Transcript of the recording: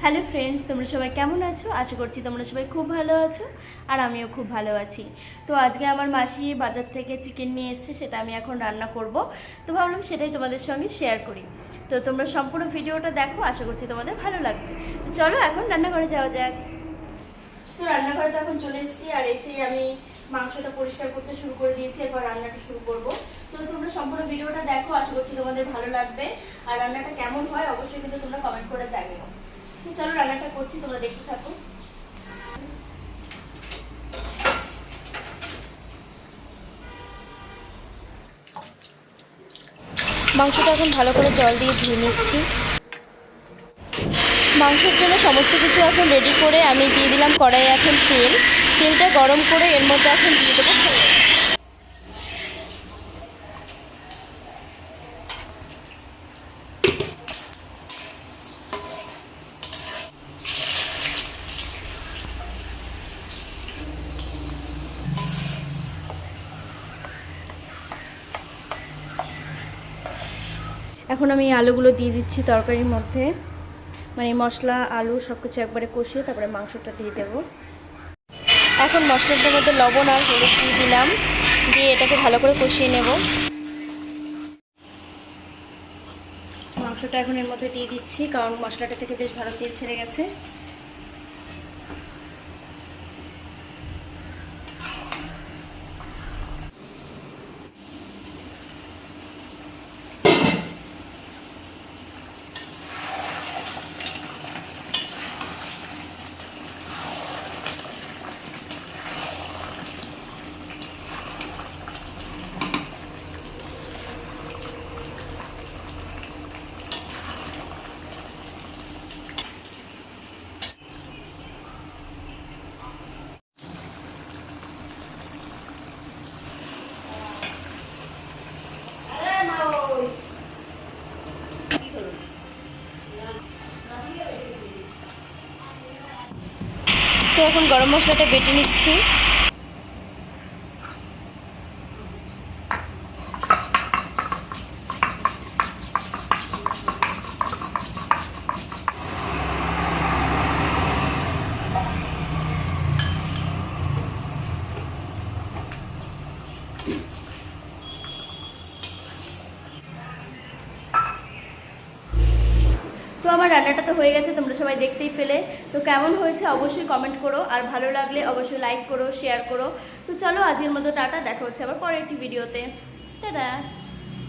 Hello friends, তোমরা সবাই কেমন আছো? আশা করছি তোমরা সবাই খুব ভালো আছো আর আমিও খুব ভালো আছি। তো আজকে আমার মাসি বাজার থেকে চিকেন নিয়ে এসেছে, সেটা আমি এখন রান্না করব। তো ভাবলাম সেটাই তোমাদের সঙ্গে শেয়ার করি। তো তোমরা সম্পূর্ণ ভিডিওটা দেখো, আশা করছি তোমাদের ভালো লাগবে। তো চলো এখন রান্নাঘরে যাওয়া যাক। তো রান্নাঘরে তো এখন চলে এসেছি, আর এসেই আমি মাংসটা পরিষ্কার করতে শুরু করে দিয়েছি। এরপর রান্নাটা শুরু করব। তো তোমরা সম্পূর্ণ ভিডিওটা দেখো, আশা করছি তোমাদের ভালো লাগবে। আর রান্নাটা কেমন হয় অবশ্যই কিন্তু তোমরা কমেন্ট করে জানিও। তো চলো রান্নাটা করছি, তোমরা দেখতে থাকো। মাংসটা এখন ভালো করে জল দিয়ে ধুয়ে নিচ্ছি। মাংসের জন্য সমস্ত কিছু এখন রেডি করে আমি দিয়ে দিলাম কড়াইয়ে এখন তেলটা গরম করে এর মধ্যে এখন দিয়ে দেবো। এখন আমি আলুগুলো দিয়ে দিচ্ছি তরকারির মধ্যে, মানে মশলা আলু সব কিছু একবারে কষিয়ে তারপরে মাংসটা দিয়ে দেবো। এখন মশলাটার মধ্যে লবণ আর হলুদ দিয়ে দিলাম, দিয়ে এটাকে ভালো করে কষিয়ে নেব। মাংসটা এখন এর মধ্যে দিয়ে দিচ্ছি, কারণ মশলাটা থেকে বেশ ভালো তেল ছেড়ে গেছে। তো এখন গরম মশলাটা বেটে নিচ্ছি। তো আমার রান্নাটা তো হয়ে গেছে, তোমরা সবাই দেখতেই পেলে। তো কেমন হয়েছে অবশ্যই কমেন্ট করো, আর ভালো লাগলে অবশ্যই লাইক করো, শেয়ার করো। তো চলো আজকের মতো টাটা, দেখা হচ্ছে আবার পরের একটি ভিডিওতে। টাটা।